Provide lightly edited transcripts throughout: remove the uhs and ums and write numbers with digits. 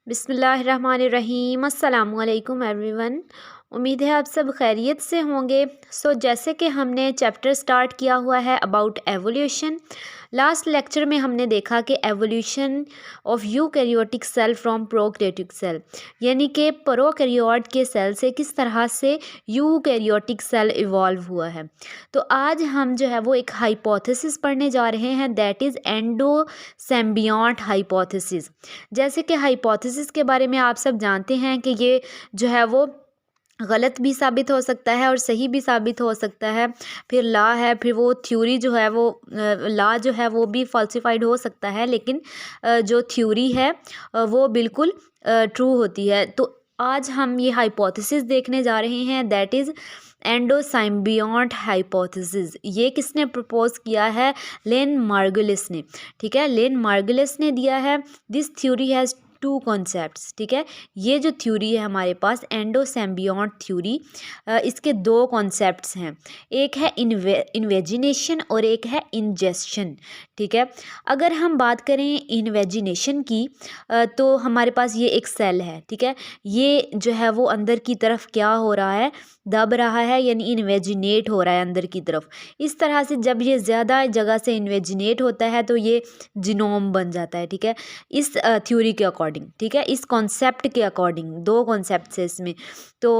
बिस्मिल्लाहिर्रहमानिर्रहीम। अस्सलामुअलैकुम एवरीवन। उम्मीद है आप सब खैरियत से होंगे। जैसे कि हमने चैप्टर स्टार्ट किया हुआ है अबाउट एवोल्यूशन। लास्ट लेक्चर में हमने देखा कि evolution of eukaryotic cell from prokaryotic cell, यानी कि प्रोकैरियोट के सेल से किस तरह से यूकैरियोटिक सेल इवॉल्व हुआ है। तो आज हम जो है वो एक हाइपोथेसिस पढ़ने जा रहे हैं, दैट इज़ एंडोसिम्बियोट हाइपोथेसिस। जैसे कि हाइपोथेसिस के बारे में आप सब जानते हैं कि ये जो है वो गलत भी साबित हो सकता है और सही भी साबित हो सकता है। फिर लॉ है, फिर वो थ्योरी जो है वो लॉ जो है वो भी फॉल्सिफाइड हो सकता है, लेकिन जो थ्योरी है वो बिल्कुल ट्रू होती है। तो आज हम ये हाइपोथेसिस देखने जा रहे हैं, दैट इज़ एंडोसिम्बियोट हाइपोथेसिस। ये किसने प्रपोज किया है? लेन मार्गुलिस ने। ठीक है, लेन मार्गुलिस ने दिया है। This theory has two concepts. ठीक है, ये जो थ्योरी है हमारे पास एंडोसिम्बियोट थ्योरी, इसके दो कॉन्सेप्ट्स हैं। एक है इन्वेजिनेशन और एक है इंजेशन। ठीक है, अगर हम बात करें इन्वेजिनेशन की, तो हमारे पास ये एक सेल है। ठीक है, ये जो है वो अंदर की तरफ क्या हो रहा है, दब रहा है, यानी इन्वेजिनेट हो रहा है अंदर की तरफ। इस तरह से जब ये ज़्यादा जगह से इन्वेजिनेट होता है तो ये जीनोम बन जाता है। ठीक है, इस थ्योरी के अकॉर्डिंग। ठीक है, इस कॉन्सेप्ट के अकॉर्डिंग, दो कॉन्सेप्ट है इसमें। तो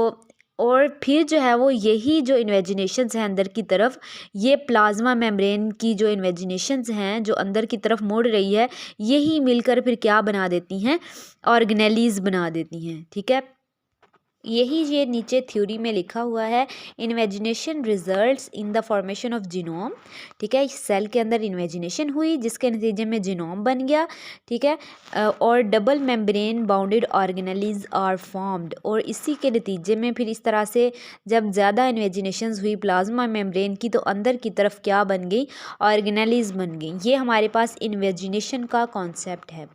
और फिर जो है वो यही जो इन्वेजिनेशंस हैं अंदर की तरफ, ये प्लाज्मा मेम्ब्रेन की जो इन्वेजिनेशंस हैं जो अंदर की तरफ मुड़ रही है, यही मिलकर फिर क्या बना देती हैं, ऑर्गेनेलीज बना देती हैं। ठीक है, यही ये नीचे थ्योरी में लिखा हुआ है, invagination results in the formation of genome. ठीक है, सेल के अंदर इन्वेजिनेशन हुई जिसके नतीजे में जीनोम बन गया। ठीक है, और double membrane bounded organelles are formed, और इसी के नतीजे में फिर इस तरह से जब ज़्यादा इन्वेजिनेशंस हुई प्लाज्मा मेम्ब्रेन की, तो अंदर की तरफ क्या बन गई, ऑर्गेनेलीज बन गई। ये हमारे पास इन्वेजिनेशन का कॉन्सेप्ट है।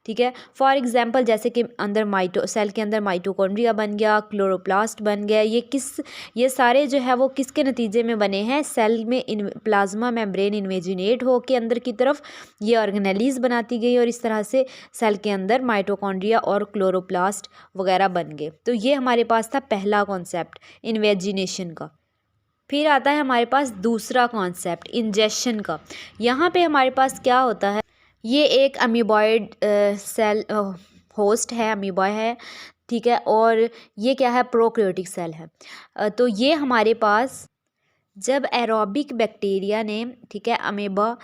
ठीक है, फॉर एग्जाम्पल जैसे कि अंदर सेल के अंदर माइटोकॉन्ड्रिया बन गया, क्लोरोप्लास्ट बन गया। ये सारे जो है वो किसके नतीजे में बने हैं, सेल में प्लाज्मा मेम्ब्रेन इन्वेजिनेट हो के अंदर की तरफ ये ऑर्गेनेलीज बनाती गई, और इस तरह से सेल के अंदर माइटोकॉन्ड्रिया और क्लोरोप्लास्ट वगैरह बन गए। तो ये हमारे पास था पहला कॉन्सेप्ट इन्वेजिनेशन का। फिर आता है हमारे पास दूसरा कॉन्सेप्ट इंजेशन का। यहाँ पे हमारे पास क्या होता है, ये एक अमीबॉइड सेल होस्ट है, अमीबा है। ठीक है, और ये क्या है, प्रोकैरियोटिक सेल है। तो ये हमारे पास जब एरोबिक बैक्टीरिया ने, ठीक है, अमीबा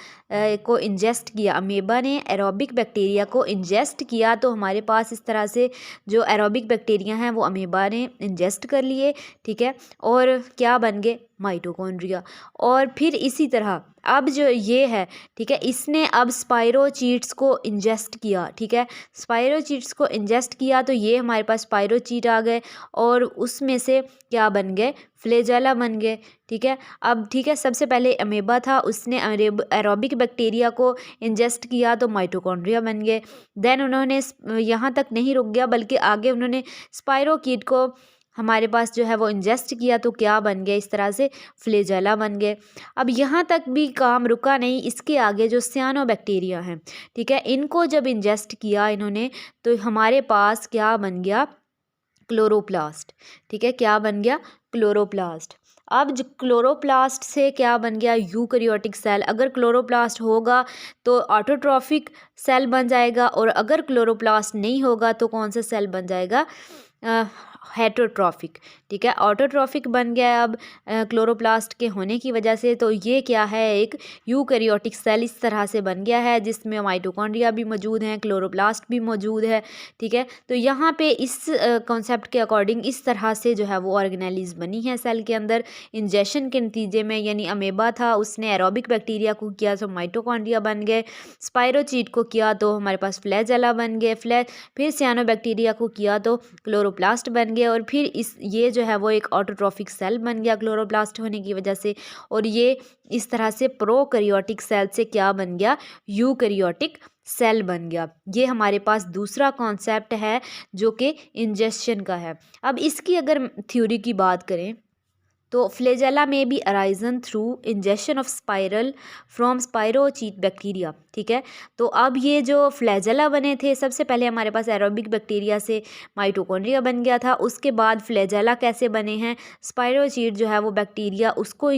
को इंजेस्ट किया, अमीबा ने एरोबिक बैक्टीरिया को इंजेस्ट किया, तो हमारे पास इस तरह से जो एरोबिक बैक्टीरिया हैं वो अमीबा ने इंजेस्ट कर लिए। ठीक है, और क्या बन गए, माइटोकॉन्ड्रिया। और फिर इसी तरह अब जो ये है, ठीक है, इसने अब स्पाइरोचीट्स को इंजेस्ट किया। ठीक है, स्पाइरोचीट्स को इंजेस्ट किया तो ये हमारे पास स्पाइरोचीट आ गए, और उसमें से क्या बन गए, फ्लेजेला बन गए। ठीक है, अब ठीक है, सबसे पहले अमीबा था, उसने एरोबिक बैक्टीरिया को इंजेस्ट किया तो माइटोकॉन्ड्रिया बन गए। देन उन्होंने यहाँ तक नहीं रुक गया, बल्कि आगे उन्होंने स्पाइरोकीट को हमारे पास जो है वो इंजेस्ट किया, तो क्या बन गया, इस तरह से फ्लेजेला बन गए। अब यहाँ तक भी काम रुका नहीं, इसके आगे जो सियानोबैक्टीरिया हैं, ठीक है, इनको जब इंजेस्ट किया इन्होंने, तो हमारे पास क्या बन गया, क्लोरोप्लास्ट। ठीक है, क्या बन गया, क्लोरोप्लास्ट। अब जो क्लोरोप्लास्ट से क्या बन गया, यूकैरियोटिक सेल। अगर क्लोरोप्लास्ट होगा तो ऑटोट्रॉफिक सेल बन जाएगा, और अगर क्लोरोप्लास्ट नहीं होगा तो कौन सा सेल बन जाएगा, हेटरोट्रॉफिक। ठीक है, ऑटोट्रॉफिक बन गया अब क्लोरोप्लास्ट के होने की वजह से। तो ये क्या है, एक यूकैरियोटिक सेल इस तरह से बन गया है जिसमें माइटोकॉन्ड्रिया भी मौजूद हैं, क्लोरोप्लास्ट भी मौजूद है। ठीक है, तो यहाँ पे इस कॉन्सेप्ट के अकॉर्डिंग इस तरह से जो है वो ऑर्गेनेलीज बनी है सेल के अंदर इंजेक्शन के नतीजे में। यानी अमेबा था, उसने एरोबिक बैक्टीरिया को किया तो माइटोकॉन्ड्रिया बन गए, स्पाइरोचीट को किया तो हमारे पास फ्लैजेला बन गए, फिर सियानोबैक्टीरिया को किया तो क्लोरोप्लास्ट बन गए, और फिर ये जो है वो एक ऑटोट्रॉफिक सेल बन गया क्लोरोप्लास्ट होने की वजह से। और ये इस तरह से प्रोकैरियोटिक सेल से क्या बन गया, यूकैरियोटिक सेल बन गया। ये हमारे पास दूसरा कॉन्सेप्ट है जो कि इंजेक्शन का है। अब इसकी अगर थ्योरी की बात करें तो फ्लेजेला में be arisen through injection of spiral from spirochete bacteria, ठीक है। तो अब ये जो फ्लैजेला बने थे, सबसे पहले हमारे पास एरोबिक बैक्टीरिया से माइटोकॉन्ड्रिया बन गया था, उसके बाद फ्लैजेला कैसे बने हैं, स्पाइरोचीट जो है वो बैक्टीरिया उसको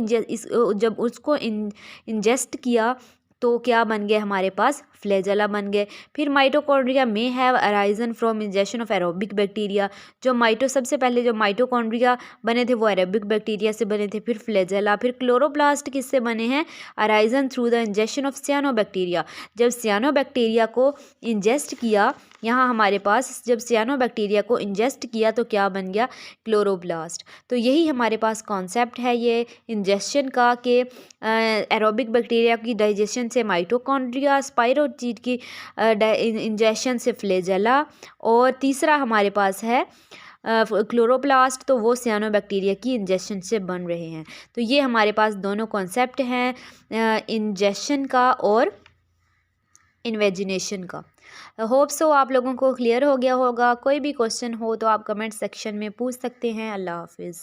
जब उसको इंजेस्ट किया तो क्या बन गए हमारे पास, फ्लैजेला बन गए। फिर माइटोकॉन्ड्रिया में have arisen from injection of aerobic bacteria, सबसे पहले जो माइटोकॉन्ड्रिया बने थे वो एरोबिक बैक्टीरिया से बने थे, फिर फ्लैजेला, फिर क्लोरोप्लास्ट किससे बने हैं, arisen through the injection of सियानोबैक्टीरिया। जब सियानोबैक्टीरिया को इंजेस्ट किया, यहाँ हमारे पास जब सियानोबैक्टीरिया को इंजेस्ट किया तो क्या बन गया, क्लोरोप्लास्ट। तो यही हमारे पास कॉन्सेप्ट है ये इंजेक्शन का कि एरोबिक बैक्टीरिया की डाइजेशन से माइटोकॉन्ड्रिया, स्पाइरोचीट की इंजेक्शन से फ्लैजेला, और तीसरा हमारे पास है क्लोरोप्लास्ट, तो वो सियानोबैक्टीरिया की इंजेक्शन से बन रहे हैं। तो ये हमारे पास दोनों कॉन्सेप्ट हैं इंजेक्शन का और इन्वेजिनेशन का। होप सो आप लोगों को क्लियर हो गया होगा। कोई भी क्वेश्चन हो तो आप कमेंट सेक्शन में पूछ सकते हैं। अल्लाह हाफिज़।